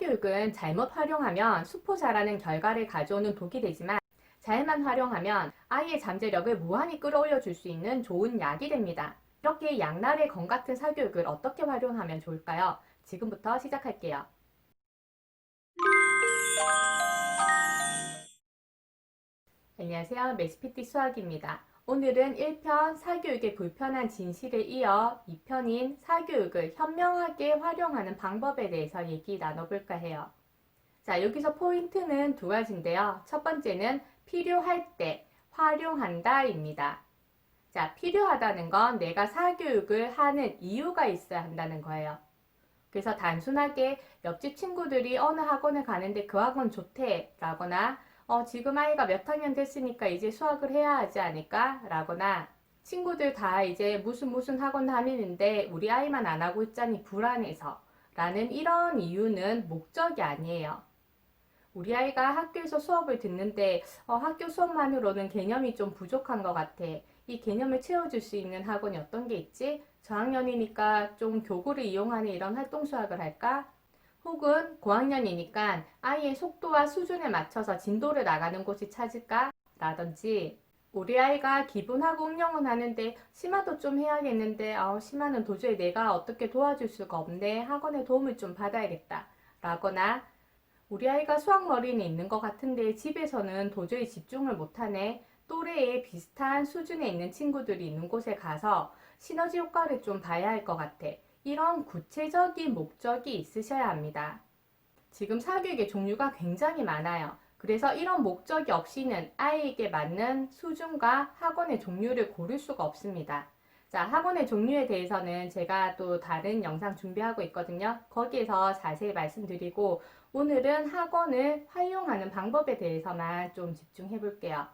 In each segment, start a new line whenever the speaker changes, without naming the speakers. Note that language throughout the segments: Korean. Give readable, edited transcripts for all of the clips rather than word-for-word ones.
사교육은 잘못 활용하면 수포 자라는 결과를 가져오는 독이 되지만 잘만 활용하면 아이의 잠재력을 무한히 끌어올려 줄 수 있는 좋은 약이 됩니다. 이렇게 양날의 검 같은 사교육을 어떻게 활용하면 좋을까요? 지금부터 시작할게요. 안녕하세요. 매시피티 수학입니다. 오늘은 1편 사교육의 불편한 진실에 이어 2편인 사교육을 현명하게 활용하는 방법에 대해서 얘기 나눠볼까 해요. 자, 여기서 포인트는 두 가지인데요. 첫 번째는 필요할 때 활용한다 입니다. 자, 필요하다는 건 내가 사교육을 하는 이유가 있어야 한다는 거예요. 그래서 단순하게 옆집 친구들이 어느 학원을 가는데 그 학원 좋대 라거나 지금 아이가 몇 학년 됐으니까 이제 수학을 해야 하지 않을까? 라거나 친구들 다 이제 무슨 학원 다니는데 우리 아이만 안 하고 있자니 불안해서 라는 이런 이유는 목적이 아니에요. 우리 아이가 학교에서 수업을 듣는데 학교 수업만으로는 개념이 좀 부족한 것 같아. 이 개념을 채워줄 수 있는 학원이 어떤 게 있지? 저학년이니까 좀 교구를 이용하는 이런 활동 수학을 할까? 혹은 고학년이니까 아이의 속도와 수준에 맞춰서 진도를 나가는 곳이 찾을까? 라든지 우리 아이가 기본하고 응용은 하는데 심화도 좀 해야겠는데 심화는 도저히 내가 어떻게 도와줄 수가 없네. 학원의 도움을 좀 받아야겠다. 라거나 우리 아이가 수학머리는 있는 것 같은데 집에서는 도저히 집중을 못하네. 또래에 비슷한 수준에 있는 친구들이 있는 곳에 가서 시너지 효과를 좀 봐야 할 것 같아. 이런 구체적인 목적이 있으셔야 합니다. 지금 사교육의 종류가 굉장히 많아요. 그래서 이런 목적이 없이는 아이에게 맞는 수준과 학원의 종류를 고를 수가 없습니다. 자, 학원의 종류에 대해서는 제가 또 다른 영상 준비하고 있거든요. 거기에서 자세히 말씀드리고 오늘은 학원을 활용하는 방법에 대해서만 좀 집중해 볼게요.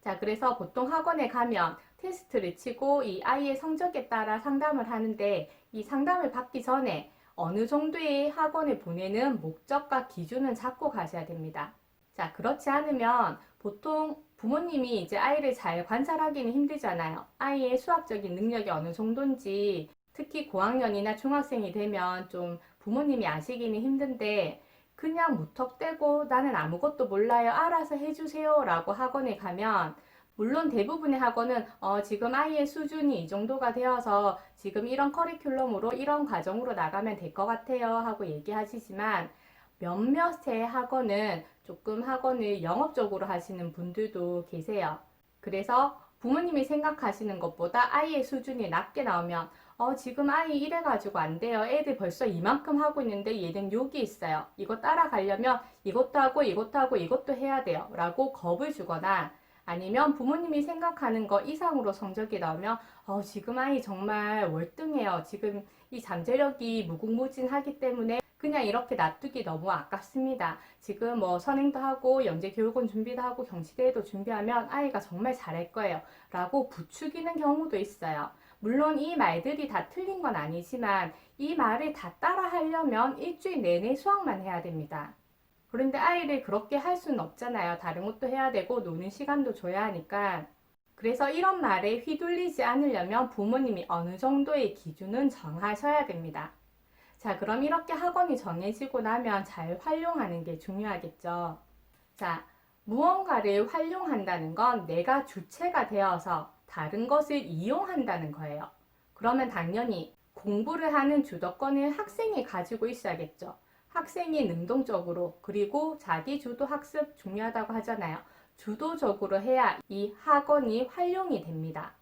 자, 그래서 보통 학원에 가면 테스트를 치고 이 아이의 성적에 따라 상담을 하는데 이 상담을 받기 전에 어느 정도의 학원을 보내는 목적과 기준은 잡고 가셔야 됩니다. 자, 그렇지 않으면 보통 부모님이 이제 아이를 잘 관찰하기는 힘들잖아요. 아이의 수학적인 능력이 어느 정도인지 특히 고학년이나 중학생이 되면 좀 부모님이 아시기는 힘든데 그냥 무턱대고 나는 아무것도 몰라요. 알아서 해주세요. 라고 학원에 가면 물론 대부분의 학원은 지금 아이의 수준이 이 정도가 되어서 지금 이런 커리큘럼으로 이런 과정으로 나가면 될 것 같아요 하고 얘기하시지만 몇몇의 학원은 조금 학원을 영업적으로 하시는 분들도 계세요. 그래서 부모님이 생각하시는 것보다 아이의 수준이 낮게 나오면 지금 아이 이래가지고 안 돼요. 애들 벌써 이만큼 하고 있는데 얘는 여기 있어요. 이거 따라가려면 이것도 하고 이것도 하고 이것도 해야 돼요. 라고 겁을 주거나 아니면 부모님이 생각하는 거 이상으로 성적이 나오면 지금 아이 정말 월등해요. 지금 이 잠재력이 무궁무진하기 때문에 그냥 이렇게 놔두기 너무 아깝습니다. 지금 뭐 선행도 하고 영재교육원 준비도 하고 경시대회도 준비하면 아이가 정말 잘할 거예요. 라고 부추기는 경우도 있어요. 물론 이 말들이 다 틀린 건 아니지만 이 말을 다 따라 하려면 일주일 내내 수학만 해야 됩니다. 그런데 아이를 그렇게 할 수는 없잖아요. 다른 것도 해야 되고 노는 시간도 줘야 하니까. 그래서 이런 말에 휘둘리지 않으려면 부모님이 어느 정도의 기준은 정하셔야 됩니다. 자, 그럼 이렇게 학원이 정해지고 나면 잘 활용하는 게 중요하겠죠. 자, 무언가를 활용한다는 건 내가 주체가 되어서 다른 것을 이용한다는 거예요. 그러면 당연히 공부를 하는 주도권을 학생이 가지고 있어야겠죠. 학생이 능동적으로 그리고 자기 주도 학습 중요하다고 하잖아요. 주도적으로 해야 이 학원이 활용이 됩니다.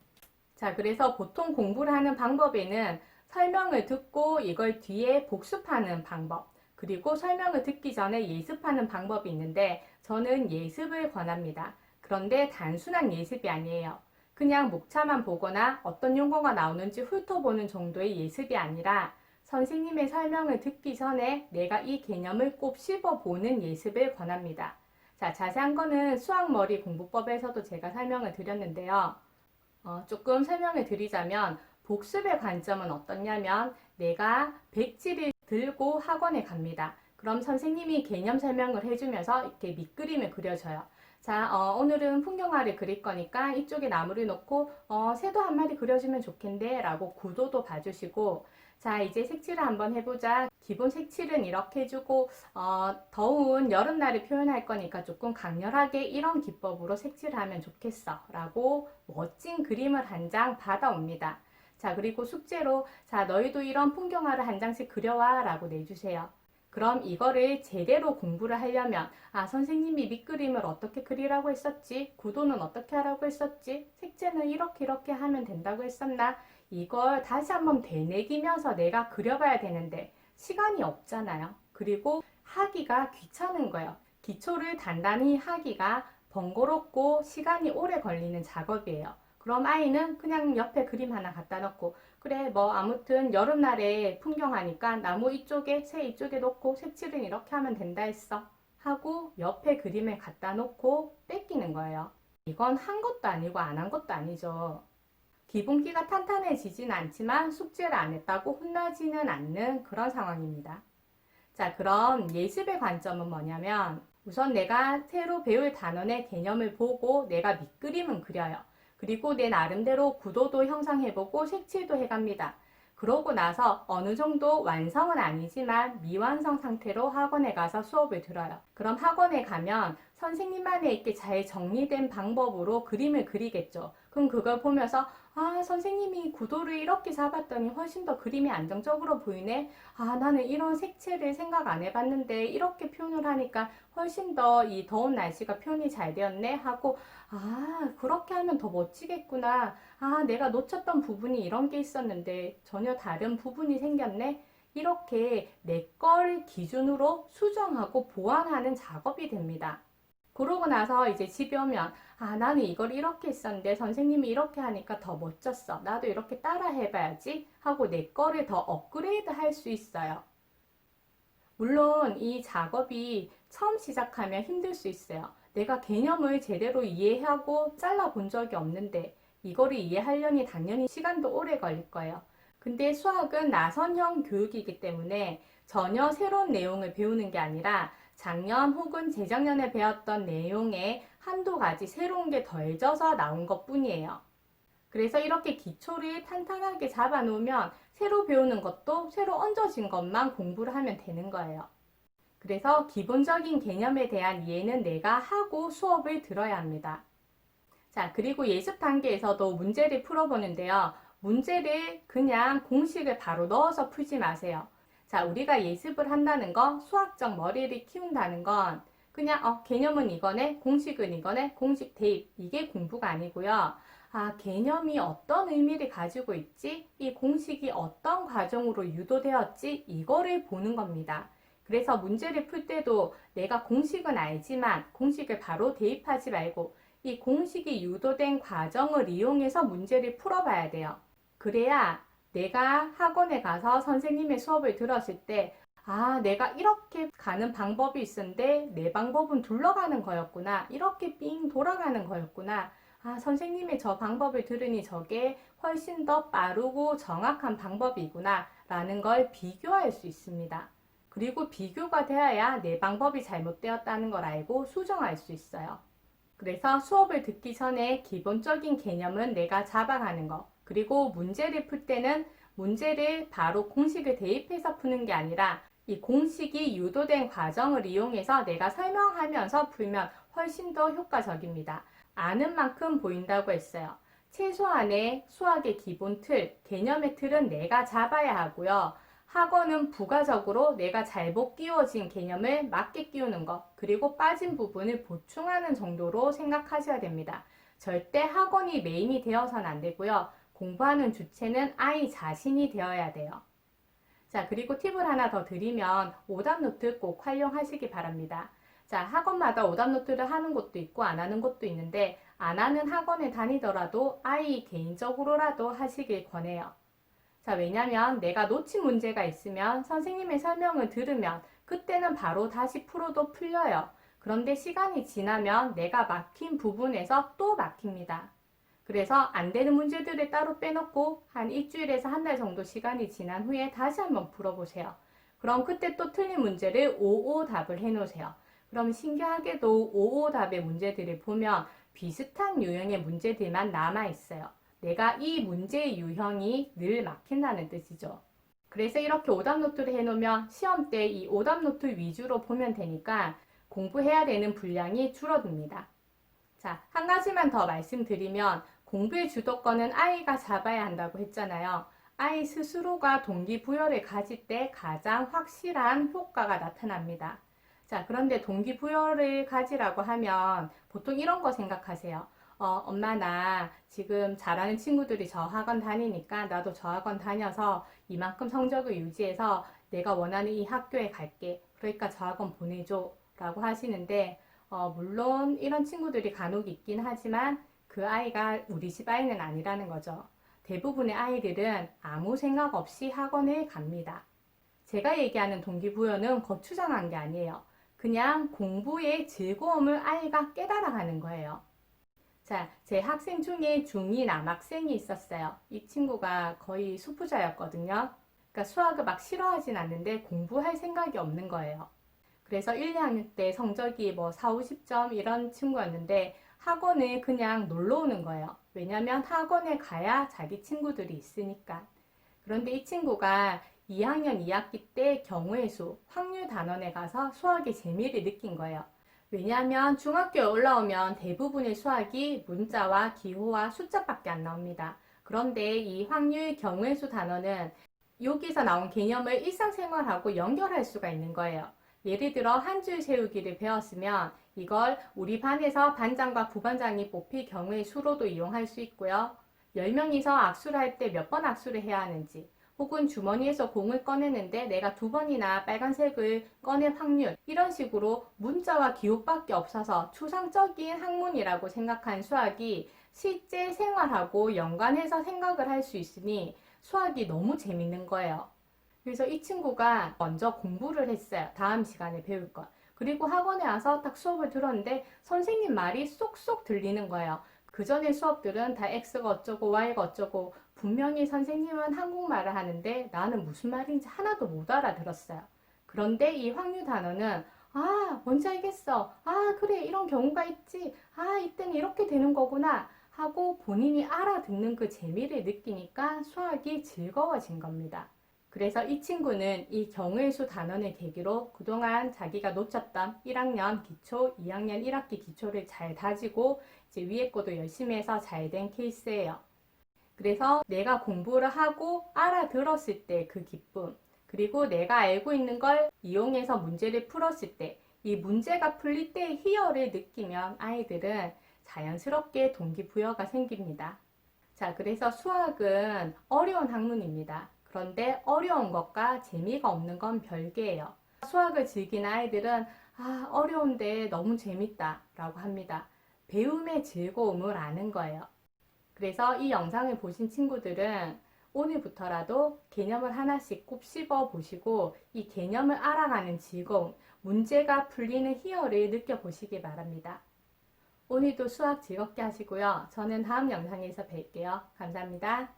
자, 그래서 보통 공부를 하는 방법에는 설명을 듣고 이걸 뒤에 복습하는 방법, 그리고 설명을 듣기 전에 예습하는 방법이 있는데 저는 예습을 권합니다. 그런데 단순한 예습이 아니에요. 그냥 목차만 보거나 어떤 용어가 나오는지 훑어보는 정도의 예습이 아니라 선생님의 설명을 듣기 전에 내가 이 개념을 꼭 씹어보는 예습을 권합니다. 자, 자세한 거는 수학머리 공부법에서도 제가 설명을 드렸는데요. 조금 설명을 드리자면 복습의 관점은 어떠냐면 내가 백지를 들고 학원에 갑니다. 그럼 선생님이 개념 설명을 해주면서 이렇게 밑그림을 그려줘요. 자, 오늘은 풍경화를 그릴 거니까 이쪽에 나무를 놓고 새도 한 마리 그려주면 좋겠네 라고 구도도 봐주시고 자, 이제 색칠을 한번 해보자. 기본 색칠은 이렇게 해주고 더운 여름날을 표현할 거니까 조금 강렬하게 이런 기법으로 색칠을 하면 좋겠어 라고 멋진 그림을 한 장 받아옵니다. 자, 그리고 숙제로 자, 너희도 이런 풍경화를 한 장씩 그려와 라고 내주세요. 그럼 이거를 제대로 공부를 하려면 선생님이 밑그림을 어떻게 그리라고 했었지? 구도는 어떻게 하라고 했었지? 색채는 이렇게 하면 된다고 했었나? 이걸 다시 한번 되새기면서 내가 그려봐야 되는데 시간이 없잖아요. 그리고 하기가 귀찮은 거예요. 기초를 단단히 하기가 번거롭고 시간이 오래 걸리는 작업이에요. 그럼 아이는 그냥 옆에 그림 하나 갖다 놓고 그래 뭐 아무튼 여름날에 풍경하니까 나무 이쪽에 새 이쪽에 놓고 색칠은 이렇게 하면 된다 했어 하고 옆에 그림을 갖다 놓고 뺏기는 거예요. 이건 한 것도 아니고 안 한 것도 아니죠. 기본기가 탄탄해지진 않지만 숙제를 안 했다고 혼나지는 않는 그런 상황입니다. 자, 그럼 예습의 관점은 뭐냐면 우선 내가 새로 배울 단원의 개념을 보고 내가 밑그림은 그려요. 그리고 내 나름대로 구도도 형성해보고 색칠도 해갑니다. 그러고 나서 어느 정도 완성은 아니지만 미완성 상태로 학원에 가서 수업을 들어요. 그럼 학원에 가면 선생님만에 있게 잘 정리된 방법으로 그림을 그리겠죠. 그럼 그걸 보면서 선생님이 구도를 이렇게 잡았더니 훨씬 더 그림이 안정적으로 보이네. 나는 이런 색채를 생각 안 해봤는데 이렇게 표현을 하니까 훨씬 더 이 더운 날씨가 표현이 잘 되었네 하고 그렇게 하면 더 멋지겠구나. 내가 놓쳤던 부분이 이런 게 있었는데 전혀 다른 부분이 생겼네. 이렇게 내 걸 기준으로 수정하고 보완하는 작업이 됩니다. 그러고 나서 이제 집에 오면 나는 이걸 이렇게 했었는데 선생님이 이렇게 하니까 더 멋졌어. 나도 이렇게 따라 해봐야지 하고 내 거를 더 업그레이드 할 수 있어요. 물론 이 작업이 처음 시작하면 힘들 수 있어요. 내가 개념을 제대로 이해하고 잘라본 적이 없는데 이거를 이해하려니 당연히 시간도 오래 걸릴 거예요. 근데 수학은 나선형 교육이기 때문에 전혀 새로운 내용을 배우는 게 아니라 작년 혹은 재작년에 배웠던 내용에 한두 가지 새로운 게 더해져서 나온 것 뿐이에요. 그래서 이렇게 기초를 탄탄하게 잡아 놓으면 새로 배우는 것도 새로 얹어진 것만 공부를 하면 되는 거예요. 그래서 기본적인 개념에 대한 이해는 내가 하고 수업을 들어야 합니다. 자, 그리고 예습 단계에서도 문제를 풀어보는데요. 문제를 그냥 공식을 바로 넣어서 풀지 마세요. 자, 우리가 예습을 한다는 건 수학적 머리를 키운다는 건 그냥 개념은 이거네, 공식은 이거네, 공식 대입 이게 공부가 아니고요. 개념이 어떤 의미를 가지고 있지? 이 공식이 어떤 과정으로 유도되었지? 이거를 보는 겁니다. 그래서 문제를 풀 때도 내가 공식은 알지만 공식을 바로 대입하지 말고 이 공식이 유도된 과정을 이용해서 문제를 풀어봐야 돼요. 그래야 내가 학원에 가서 선생님의 수업을 들었을 때 내가 이렇게 가는 방법이 있었는데 내 방법은 둘러가는 거였구나. 이렇게 삥 돌아가는 거였구나. 선생님의 저 방법을 들으니 저게 훨씬 더 빠르고 정확한 방법이구나 라는 걸 비교할 수 있습니다. 그리고 비교가 되어야 내 방법이 잘못되었다는 걸 알고 수정할 수 있어요. 그래서 수업을 듣기 전에 기본적인 개념은 내가 잡아가는 거. 그리고 문제를 풀 때는 문제를 바로 공식을 대입해서 푸는 게 아니라 이 공식이 유도된 과정을 이용해서 내가 설명하면서 풀면 훨씬 더 효과적입니다. 아는 만큼 보인다고 했어요. 최소한의 수학의 기본 틀, 개념의 틀은 내가 잡아야 하고요. 학원은 부가적으로 내가 잘못 끼워진 개념을 맞게 끼우는 것, 그리고 빠진 부분을 보충하는 정도로 생각하셔야 됩니다. 절대 학원이 메인이 되어서는 안 되고요. 공부하는 주체는 아이 자신이 되어야 돼요. 자, 그리고 팁을 하나 더 드리면 오답노트 꼭 활용하시기 바랍니다. 자, 학원마다 오답노트를 하는 곳도 있고 안 하는 곳도 있는데 안 하는 학원에 다니더라도 아이 개인적으로라도 하시길 권해요. 자, 왜냐면 내가 놓친 문제가 있으면 선생님의 설명을 들으면 그때는 바로 다시 풀어도 풀려요. 그런데 시간이 지나면 내가 막힌 부분에서 또 막힙니다. 그래서 안 되는 문제들을 따로 빼놓고 한 일주일에서 한 달 정도 시간이 지난 후에 다시 한번 풀어보세요. 그럼 그때 또 틀린 문제를 5-5 답을 해놓으세요. 그럼 신기하게도 5-5 답의 문제들을 보면 비슷한 유형의 문제들만 남아있어요. 내가 이 문제의 유형이 늘 막힌다는 뜻이죠. 그래서 이렇게 오답 노트를 해놓으면 시험 때 이 오답 노트 위주로 보면 되니까 공부해야 되는 분량이 줄어듭니다. 자, 한 가지만 더 말씀드리면 공부의 주도권은 아이가 잡아야 한다고 했잖아요. 아이 스스로가 동기부여를 가질 때 가장 확실한 효과가 나타납니다. 자, 그런데 동기부여를 가지라고 하면 보통 이런 거 생각하세요. 엄마 나 지금 잘하는 친구들이 저 학원 다니니까 나도 저 학원 다녀서 이만큼 성적을 유지해서 내가 원하는 이 학교에 갈게. 그러니까 저 학원 보내줘. 라고 하시는데 물론 이런 친구들이 간혹 있긴 하지만 그 아이가 우리 집 아이는 아니라는 거죠. 대부분의 아이들은 아무 생각 없이 학원에 갑니다. 제가 얘기하는 동기부여는 거추장한 게 아니에요. 그냥 공부의 즐거움을 아이가 깨달아가는 거예요. 자, 제 학생 중에 중2 남학생이 있었어요. 이 친구가 거의 수부자였거든요. 그러니까 수학을 막 싫어하진 않는데 공부할 생각이 없는 거예요. 그래서 1, 2학년 때 성적이 뭐 4, 50점 이런 친구였는데 학원에 그냥 놀러 오는 거예요. 왜냐면 학원에 가야 자기 친구들이 있으니까. 그런데 이 친구가 2학년 2학기 때 경우의 수, 확률 단원에 가서 수학의 재미를 느낀 거예요. 왜냐하면 중학교에 올라오면 대부분의 수학이 문자와 기호와 숫자밖에 안 나옵니다. 그런데 이 확률 경우의 수 단원은 여기서 나온 개념을 일상생활하고 연결할 수가 있는 거예요. 예를 들어 한 줄 세우기를 배웠으면 이걸 우리 반에서 반장과 부반장이 뽑힐 경우의 수로도 이용할 수 있고요. 10명이서 악수를 할 때 몇 번 악수를 해야 하는지, 혹은 주머니에서 공을 꺼내는데 내가 2번이나 빨간색을 꺼낼 확률, 이런 식으로 문자와 기호밖에 없어서 추상적인 학문이라고 생각한 수학이 실제 생활하고 연관해서 생각을 할 수 있으니 수학이 너무 재밌는 거예요. 그래서 이 친구가 먼저 공부를 했어요. 다음 시간에 배울 것. 그리고 학원에 와서 딱 수업을 들었는데 선생님 말이 쏙쏙 들리는 거예요. 그 전에 수업들은 다 X가 어쩌고 Y가 어쩌고 분명히 선생님은 한국말을 하는데 나는 무슨 말인지 하나도 못 알아들었어요. 그런데 이 확률 단어는 뭔지 알겠어. 그래 이런 경우가 있지. 이때는 이렇게 되는 거구나 하고 본인이 알아듣는 그 재미를 느끼니까 수학이 즐거워진 겁니다. 그래서 이 친구는 이 경우의 수 단원을 계기로 그동안 자기가 놓쳤던 1학년 기초, 2학년 1학기 기초를 잘 다지고 이제 위에 것도 열심히 해서 잘 된 케이스예요. 그래서 내가 공부를 하고 알아들었을 때 그 기쁨, 그리고 내가 알고 있는 걸 이용해서 문제를 풀었을 때 이 문제가 풀릴 때의 희열을 느끼면 아이들은 자연스럽게 동기부여가 생깁니다. 자, 그래서 수학은 어려운 학문입니다. 그런데 어려운 것과 재미가 없는 건 별개예요. 수학을 즐기는 아이들은 어려운데 너무 재밌다 라고 합니다. 배움의 즐거움을 아는 거예요. 그래서 이 영상을 보신 친구들은 오늘부터라도 개념을 하나씩 곱씹어 보시고 이 개념을 알아가는 즐거움, 문제가 풀리는 희열을 느껴보시기 바랍니다. 오늘도 수학 즐겁게 하시고요. 저는 다음 영상에서 뵐게요. 감사합니다.